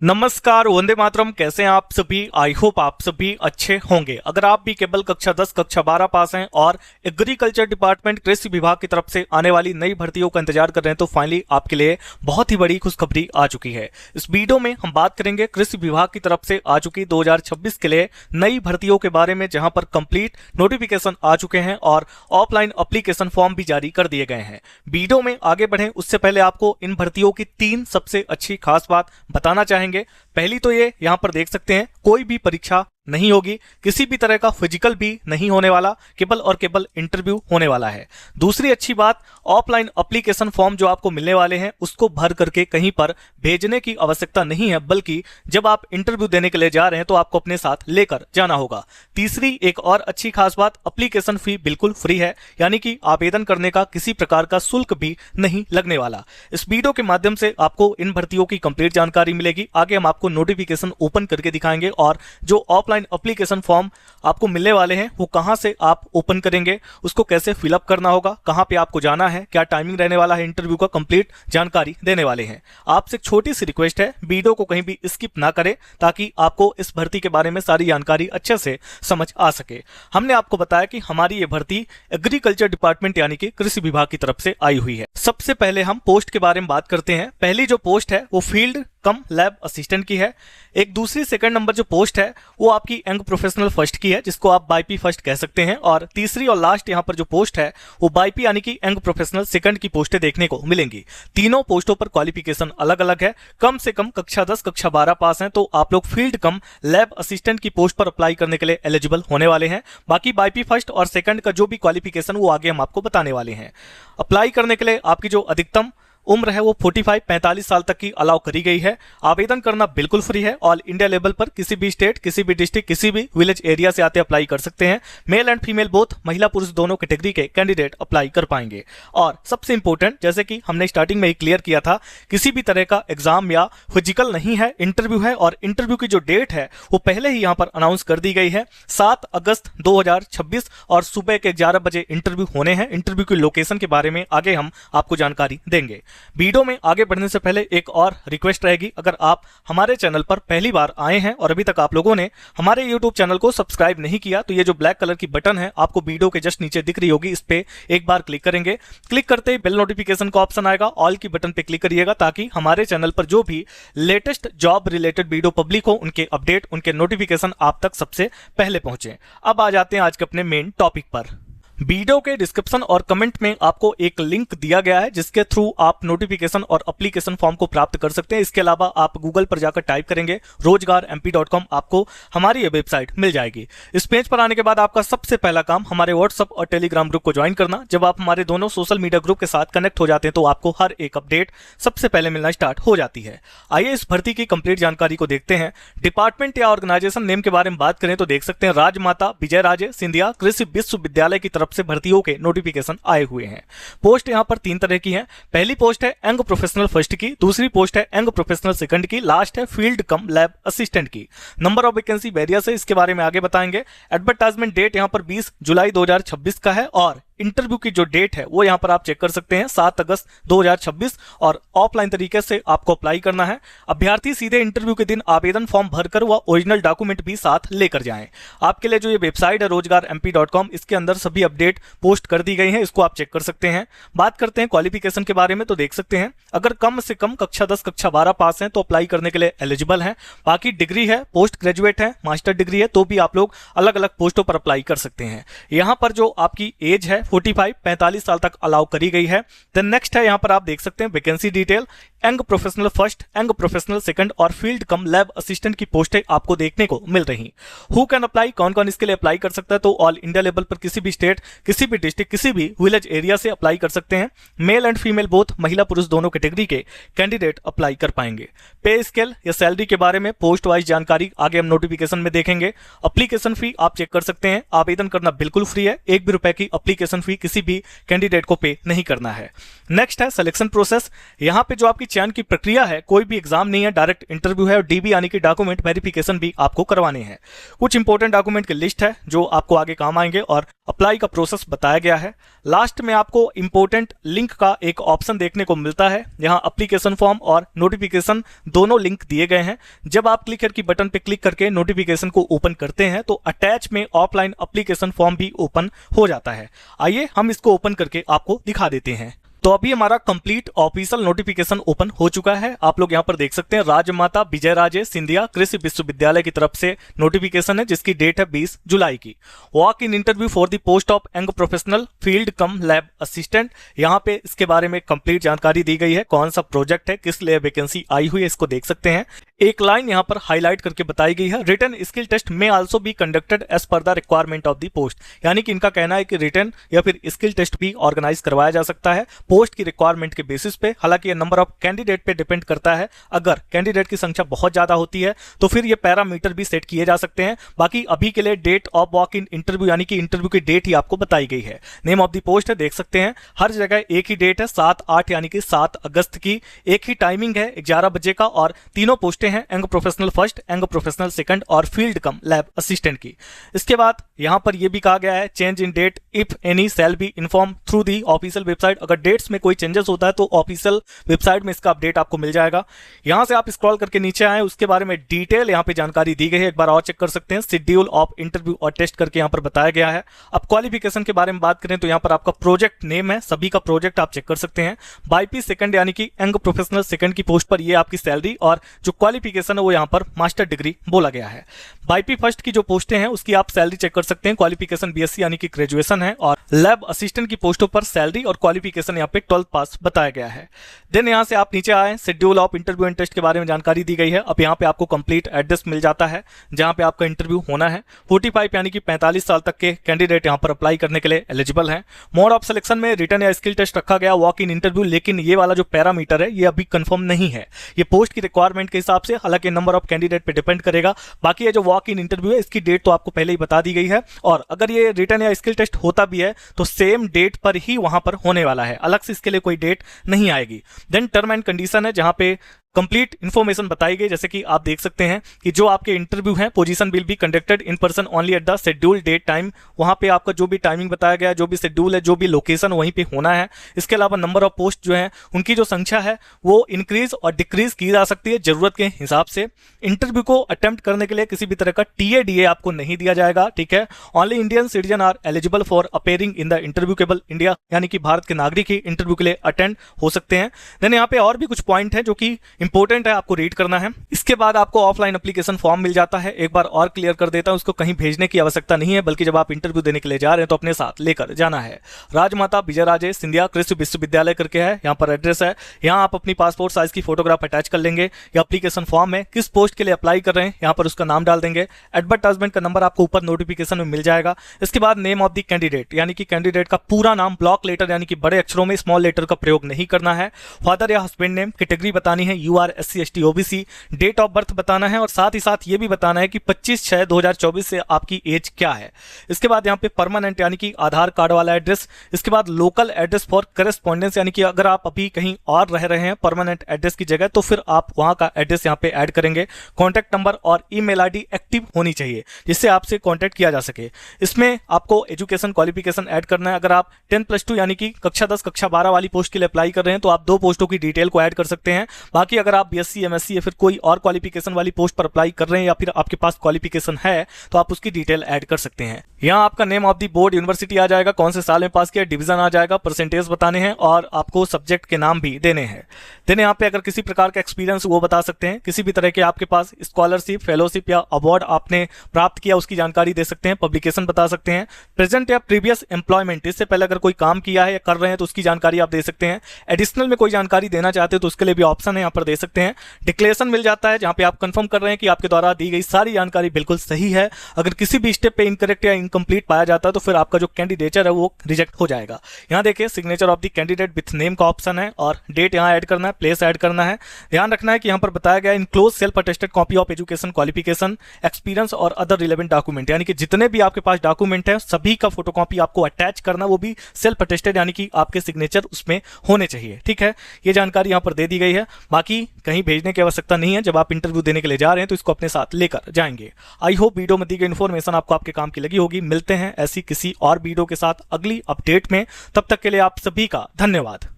नमस्कार, वंदे मातरम। कैसे हैं आप सभी? आई होप आप सभी अच्छे होंगे। अगर आप भी केवल कक्षा 10 कक्षा 12 पास हैं और एग्रीकल्चर डिपार्टमेंट कृषि विभाग की तरफ से आने वाली नई भर्तियों का इंतजार कर रहे हैं तो फाइनली आपके लिए बहुत ही बड़ी खुशखबरी आ चुकी है। इस वीडियो में हम बात करेंगे कृषि विभाग की तरफ से आ चुकी 2026 के लिए नई भर्तियों के बारे में, जहां पर कंप्लीट नोटिफिकेशन आ चुके हैं और ऑफलाइन एप्लीकेशन फॉर्म भी जारी कर दिए गए हैं। वीडियो में आगे बढ़े उससे पहले आपको इन भर्तियों की 3 सबसे अच्छी खास बात बताना चाहेंगे। पहली तो ये यहां पर देख सकते हैं, कोई भी परीक्षा नहीं होगी, किसी भी तरह का फिजिकल भी नहीं होने वाला, केवल और केवल इंटरव्यू होने वाला है। दूसरी अच्छी बात, ऑफलाइन एप्लीकेशन फॉर्म जो आपको मिलने वाले हैं उसको भर करके कहीं पर भेजने की आवश्यकता नहीं है, बल्कि जब आप इंटरव्यू देने के लिए जा रहे हैं तो आपको अपने साथ लेकर जाना होगा। तीसरी एक और अच्छी खास बात, एप्लीकेशन फी बिल्कुल फ्री है, यानी कि आवेदन करने का किसी प्रकार का शुल्क भी नहीं लगने वाला। इस वीडियो के माध्यम से आपको इन भर्तियों की कंप्लीट जानकारी मिलेगी। आगे हम आपको नोटिफिकेशन ओपन करके दिखाएंगे और जो ऑफलाइन एप्लीकेशन फॉर्म आपको मिलने वाले हैं वो कहां से आप ओपन करेंगे, उसको कैसे फिलअप करना होगा, कहां पे आपको जाना है, क्या टाइमिंग रहने वाला है, इंटरव्यू का कंप्लीट जानकारी देने वाले हैं। आपसे एक छोटी सी रिक्वेस्ट है, वीडियो को कहीं भी स्किप ना करें ताकि आपको इस भर्ती के बारे में सारी जानकारी अच्छे से समझ आ सके। हमने आपको बताया कि हमारी ये भर्ती एग्रीकल्चर डिपार्टमेंट यानी कि कृषि विभाग की तरफ से आई हुई है। सबसे पहले हम पोस्ट के बारे में बात करते हैं। पहली जो पोस्ट है वो फील्ड कम लैब असिस्टेंट की है। एक दूसरी सेकंड नंबर जो पोस्ट है वो आपकी यंग प्रोफेशनल फर्स्ट की है, जिसको आप बाईपी फर्स्ट कह सकते हैं। और तीसरी और लास्ट यहाँ पर जो पोस्ट है वो बाईपी यानी कि यंग प्रोफेशनल सेकंड की पोस्टें देखने को मिलेंगी। तीनों पोस्टों पर क्वालिफिकेशन अलग अलग है। कम से कम कक्षा 10 कक्षा 12 पास हैं तो आप लोग फील्ड कम लैब असिस्टेंट की पोस्ट पर अप्लाई करने के लिए एलिजिबल होने वाले हैं। बाकी बाईपी फर्स्ट और सेकंड का जो भी क्वालिफिकेशन वो आगे हम आपको बताने वाले हैं। अप्लाई करने के लिए आपकी जो अधिकतम उम्र है वो 45 साल तक की अलाउ करी गई है। आवेदन करना बिल्कुल फ्री है। ऑल इंडिया लेवल पर किसी भी स्टेट, किसी भी डिस्ट्रिक्ट, किसी भी विलेज एरिया से आते अप्लाई कर सकते हैं। मेल एंड फीमेल बोथ, महिला पुरुष दोनों कैटेगरी के कैंडिडेट अप्लाई कर पाएंगे। और सबसे इंपॉर्टेंट, जैसे कि हमने स्टार्टिंग में ही क्लियर किया था, किसी भी तरह का एग्जाम या फिजिकल नहीं है, इंटरव्यू है। और इंटरव्यू की जो डेट है वो पहले ही यहाँ पर अनाउंस कर दी गई है, 7 अगस्त 2026 और सुबह के 11 बजे इंटरव्यू होने हैं। इंटरव्यू की लोकेशन के बारे में आगे हम आपको जानकारी देंगे। वीडियो में आगे बढ़ने से पहले एक और रिक्वेस्ट रहेगी, अगर आप हमारे चैनल पर पहली बार आए हैं और अभी तक आप लोगों ने हमारे YouTube चैनल को सब्सक्राइब नहीं किया तो ये जो ब्लैक कलर की बटन है आपको वीडियो के जस्ट नीचे दिख रही होगी, इस पे एक बार क्लिक करेंगे। क्लिक करते ही बेल नोटिफिकेशन का ऑप्शन आएगा, ऑल की बटन पे क्लिक करिएगा ताकि हमारे चैनल पर जो भी latest job related video public हो उनके अपडेट, उनके नोटिफिकेशन आप तक सबसे पहले पहुंचे। अब आ जाते हैं आज के अपने मेन टॉपिक पर। वीडियो के डिस्क्रिप्शन और कमेंट में आपको एक लिंक दिया गया है जिसके थ्रू आप नोटिफिकेशन और एप्लीकेशन फॉर्म को प्राप्त कर सकते हैं। इसके अलावा आप गूगल पर जाकर टाइप करेंगे rozgarmp.com, आपको हमारी ये वेबसाइट मिल जाएगी। इस पेज पर आने के बाद आपका सबसे पहला काम हमारे व्हाट्सएप और टेलीग्राम ग्रुप को ज्वाइन करना। जब आप हमारे दोनों सोशल मीडिया ग्रुप के साथ कनेक्ट हो जाते हैं तो आपको हर एक अपडेट सबसे पहले मिलना स्टार्ट हो जाती है। आइए इस भर्ती की कंप्लीट जानकारी को देखते हैं। डिपार्टमेंट या ऑर्गेनाइजेशन नेम के बारे में बात करें तो देख सकते हैं, राजमाता विजयराजे सिंधिया कृषि विश्वविद्यालय की तरफ से भर्तियों के नोटिफिकेशन आए हुए हैं। पोस्ट यहां पर 3 तरह की हैं। पहली पोस्ट है यंग प्रोफेशनल फर्स्ट की, दूसरी पोस्ट है यंग प्रोफेशनल सेकंड की, लास्ट है फील्ड कम लैब असिस्टेंट की। नंबर ऑफ वैकेंसी वेरियस है, इसके बारे में आगे बताएंगे। एडवर्टाइजमेंट डेट यहां पर 20 जुलाई 2026 का है और इंटरव्यू की जो डेट है वो यहां पर आप चेक कर सकते हैं, 7 अगस्त 2026 और ऑफलाइन तरीके से आपको अप्लाई करना है। अभ्यर्थी सीधे इंटरव्यू के दिन आवेदन फॉर्म भरकर वह ओरिजिनल डॉक्यूमेंट भी साथ लेकर जाएं। आपके लिए जो ये वेबसाइट है rozgarmp.com, इसके अंदर सभी अपडेट पोस्ट कर दी गई हैं, इसको आप चेक कर सकते हैं। बात करते हैं क्वालिफिकेशन के बारे में तो देख सकते हैं, अगर कम से कम कक्षा 10 कक्षा 12 पास हैं तो अप्लाई करने के लिए एलिजिबल हैं। बाकी डिग्री है, पोस्ट ग्रेजुएट है, मास्टर डिग्री है तो भी आप लोग अलग अलग पोस्टों पर अप्लाई कर सकते हैं। यहां पर जो आपकी एज है 45 साल तक अलाउ करी गई है। देन नेक्स्ट है, यहां पर आप देख सकते हैं vacancy detail, young professional first, young professional second और फील्ड कम लैब असिस्टेंट की पोस्टें आपको देखने को मिल रही। हु कैन अप्लाई, कौन कौन इसके लिए अप्लाई कर सकता है, तो ऑल इंडिया लेवल पर किसी भी स्टेट, किसी भी डिस्ट्रिक्ट, किसी भी विलेज एरिया से अप्लाई कर सकते हैं। मेल एंड फीमेल बोथ, महिला पुरुष दोनों कैटेगरी के कैंडिडेट अप्लाई कर पाएंगे। पे स्केल या सैलरी के बारे में पोस्ट वाइज जानकारी आगे हम नोटिफिकेशन में देखेंगे। एप्लीकेशन फी आप चेक कर सकते हैं, आवेदन करना बिल्कुल फ्री है, 1 भी रुपए की एप्लीकेशन फी किसी भी कैंडिडेट को पे नहीं करना है। नेक्स्ट है सिलेक्शन प्रोसेस। यहां पे जो आपकी चयन की प्रक्रिया है, कोई भी एग्जाम नहीं है, डायरेक्ट इंटरव्यू है और डीबी यानी कि डॉक्यूमेंट वेरिफिकेशन भी आपको करवाने हैं। कुछ इंपॉर्टेंट डॉक्यूमेंट की लिस्ट है जो आपको आगे काम आएंगे और अप्लाई का प्रोसेस बताया गया है। लास्ट में आपको इंपॉर्टेंट लिंक का एक ऑप्शन देखने को मिलता है। यहाँ एप्लीकेशन फॉर्म और नोटिफिकेशन दोनों लिंक दिए गए हैं। जब आप क्लिक करके बटन पे क्लिक करके नोटिफिकेशन को ओपन करते हैं तो अटैच में ऑफलाइन एप्लीकेशन फॉर्म भी ओपन हो जाता है। आइए हम इसको ओपन करके आपको दिखा देते हैं। तो अभी हमारा कंप्लीट ऑफिशियल नोटिफिकेशन ओपन हो चुका है। आप लोग यहां पर देख सकते हैं, राजमाता विजयराजे सिंधिया कृषि विश्वविद्यालय की तरफ से नोटिफिकेशन है जिसकी डेट है 20 जुलाई की। Walk in interview for the post of young professional field come lab assistant. यहां पे इसके बारे में कंप्लीट जानकारी दी गई है, कौन सा प्रोजेक्ट है, किस लिए वैकेंसी आई हुई है, इसको देख सकते हैं। एक लाइन यहां पर हाईलाइट करके बताई गई है, रिटन स्किल टेस्ट में also be conducted as per the requirement of the post. यानी कि इनका कहना है कि रिटन या फिर स्किल टेस्ट भी ऑर्गेनाइज करवाया जा सकता है पोस्ट की रिक्वायरमेंट के बेसिस पे। हालांकि ये नंबर ऑफ कैंडिडेट पे डिपेंड करता है। अगर कैंडिडेट की संख्या बहुत ज्यादा होती है तो फिर ये पैरामीटर भी सेट किए जा सकते हैं। बाकी अभी के लिए date of walk in interview यानी कि इंटरव्यू की डेट ही आपको बताई गई है। नेम ऑफ द पोस्ट है, देख सकते हैं हर जगह एक ही डेट है, 7/8 यानी कि 7 अगस्त की। एक ही टाइमिंग है 11 बजे का और तीनों पोस्टें हैं young professional first, young professional second और फील्ड कम लैब असिस्टेंट की। इसके बाद यहां पर यह भी कहा गया है, change in date if any shall be inform through the official website. अगर डेट्स में कोई चेंजेस होता है तो ऑफिशियल वेबसाइट में इसका अपडेट आपको मिल जाएगा। यहां से आप स्क्रॉल करके नीचे आए, उसके बारे में डिटेल यहां पे जानकारी दी गई है, एक बार और चेक कर सकते हैं। शेड्यूल ऑफ इंटरव्यू और टेस्ट करके यहां पर बताया गया है। अब क्वालिफिकेशन के बारे में बात करें तो यहां पर आपका प्रोजेक्ट नेम है, सभी का प्रोजेक्ट आप चेक कर सकते हैं। बाईपी सेकंड यानी कि यंग प्रोफेशनल सेकंड की पोस्ट पर ये आपकी सैलरी और जो क्वालिफिकेशन है वो यहां पर मास्टर डिग्री बोला गया है। बाईपी फर्स्ट की जो पोस्टें हैं उसकी आप सैलरी चेक कर सकते हैं, क्वालिफिकेशन बीएससी यानी कि ग्रेजुएशन है और लैब असिस्टेंट की पोस्टों पर सैलरी और क्वालिफिकेशन यहां पे 12th पास बताया गया है। देन यहां से आप नीचे आए, schedule of interview and test के बारे में जानकारी दी गई है। अब यहां पे आपको कंप्लीट एड्रेस मिल जाता है जहां पे आपका इंटरव्यू होना है। 45 यानी कि 45 साल तक के कैंडिडेट यहां पर अप्लाई करने के लिए एलिजिबल हैं। मोड ऑफ सिलेक्शन में रिटन या स्किल टेस्ट रखा गया, वॉक इन इंटरव्यू, लेकिन ये वाला जो पैरामीटर है ये अभी कंफर्म नहीं है, ये पोस्ट की रिक्वायरमेंट के हिसाब से, हालांकि नंबर ऑफ कैंडिडेट पे डिपेंड करेगा। बाकी ये जो वॉक इन इंटरव्यू है इसकी डेट तो आपको पहले ही बता दी गई है और अगर ये रिटन या स्किल टेस्ट होता भी है तो सेम डेट पर ही वहां पर होने वाला है, अलग से इसके लिए कोई डेट नहीं आएगी। देन टर्म एंड कंडीशन है जहां पे कंप्लीट इन्फॉर्मेशन बताई गई, जैसे कि आप देख सकते हैं कि जो आपके इंटरव्यू हैं position will be conducted in person only at the schedule date time. वहां पे आपका जो भी टाइमिंग बताया गया है, जो भी शेड्यूल है, जो भी लोकेशन वहीं पे होना है। इसके अलावा नंबर ऑफ पोस्ट जो है उनकी जो संख्या है वो इंक्रीज और डिक्रीज की जा सकती है जरूरत के हिसाब से। इंटरव्यू को अटेम्प्ट करने के लिए किसी भी तरह का टीए आपको नहीं दिया जाएगा, ठीक है। Only Indian citizen are eligible for appearing in the interview, केवल इंडिया यानी कि भारत के नागरिक ही इंटरव्यू के लिए अटेंड हो सकते हैं। देन यहाँ पे और भी कुछ पॉइंट है जो कि इंपॉर्टेंट है, आपको रीड करना है। इसके बाद आपको ऑफलाइन एप्लीकेशन फॉर्म मिल जाता है। एक बार और क्लियर कर देता हूं, उसको कहीं भेजने की आवश्यकता नहीं है, बल्कि जब आप इंटरव्यू देने के लिए जा रहे हैं तो अपने साथ लेकर जाना है। राजमाता विजयराजे सिंधिया कृषि विश्वविद्यालय करके है, यहाँ पर एड्रेस है। यहाँ आप अपनी पासपोर्ट साइज की फोटोग्राफ अटैच कर लेंगे। या एप्लीकेशन फॉर्म है, किस पोस्ट के लिए अप्लाई कर रहे हैं यहाँ पर उसका नाम डाल देंगे। एडवर्टाइजमेंट का नंबर आपको ऊपर नोटिफिकेशन में मिल जाएगा। इसके बाद नेम ऑफ द कैंडिडेट यानी कि कैंडिडेट का पूरा नाम, ब्लॉक लेटर यानी कि बड़े अक्षरों में, स्मॉल लेटर का प्रयोग नहीं करना है। फादर या हस्बैंड नेम, कैटेगरी बतानी है, UR SC ST OBC, date of birth बताना है और साथ ही साथ ये भी बताना है कि 25/6/2024 से आपकी एज क्या है। इसके बाद यहाँ पे परमानेंट यानी कि आधार कार्ड वाला एड्रेस। इसके बाद लोकल एड्रेस फॉर करेस्पॉन्डेंस यानी कि अगर आप अभी कहीं और रह रहे हैं परमानेंट एड्रेस की जगह तो फिर आप वहां का एड्रेस यहाँ पे ऐड करेंगे। कॉन्टैक्ट नंबर और ईमेल आईडी एक्टिव होनी चाहिए जिससे आपसे कॉन्टैक्ट किया जा सके। इसमें आपको एजुकेशन क्वालिफिकेशन ऐड करना है। अगर आप 10+2 यानी कि कक्षा 10 कक्षा 12 वाली पोस्ट के लिए अप्लाई कर रहे हैं तो आप 2 पोस्टों की डिटेल को ऐड कर सकते हैं। बाकी अगर आप BSc MSc या फिर कोई और क्वालिफिकेशन वाली पोस्ट पर अप्लाई कर रहे हैं या फिर आपके पास क्वालिफिकेशन है तो आप उसकी डिटेल ऐड कर सकते हैं। यहाँ आपका name of the board, university आ जाएगा, कौन से साल में पास किया, डिवीजन आ जाएगा, परसेंटेज बताने हैं और आपको सब्जेक्ट के नाम भी देने हैं। देन यहाँ पे अगर किसी प्रकार का एक्सपीरियंस वो बता सकते हैं, किसी भी तरह के आपके पास स्कॉलरशिप, फेलोशिप या अवार्ड आपने प्राप्त किया उसकी जानकारी दे सकते हैं। पब्लिकेशन बता सकते हैं। प्रेजेंट या प्रीवियस एम्प्लॉयमेंट, इससे पहले अगर कोई काम किया है या कर रहे हैं तो उसकी जानकारी आप दे सकते हैं। एडिशनल में कोई जानकारी देना चाहते हो तो उसके लिए भी ऑप्शन है, यहाँ पर दे सकते हैं। डिक्लेरेशन मिल जाता है जहां पे आप कंफर्म कर रहे हैं कि आपके द्वारा दी गई सारी जानकारी बिल्कुल सही है। अगर किसी भी स्टेप पे इनकरेक्ट या इनकम्प्लीट पाया जाता है तो फिर आपका जो कैंडिडेचर है वो रिजेक्ट हो जाएगा। यहाँ देखिए signature of the candidate with name का ऑप्शन है और डेट यहाँ ऐड करना है, प्लेस ऐड करना है। ध्यान रखना है कि यहाँ पर बताया गया enclose self attested copy of education, qualification, experience और अदर रिलेवेंट डॉक्यूमेंट, यानी कि जितने भी आपके पास डॉक्यूमेंट है सभी का फोटोकॉपी आपको अटैच करना, वो भी सेल्फ अटेस्टेड, यानी कि आपके सिग्नेचर उसमें होने चाहिए। ठीक है, ये जानकारी यहाँ पर दे दी गई है। बाकी कहीं भेजने की आवश्यकता नहीं है। जब आप इंटरव्यू देने के लिए जा रहे हैं तो इसको अपने साथ लेकर जाएंगे। आई होप वीडियो में दी गई इन्फॉर्मेशन आपको आपके काम की लगी होगी। मिलते हैं ऐसी किसी और वीडियो के साथ अगली अपडेट में, तब तक के लिए आप सभी का धन्यवाद।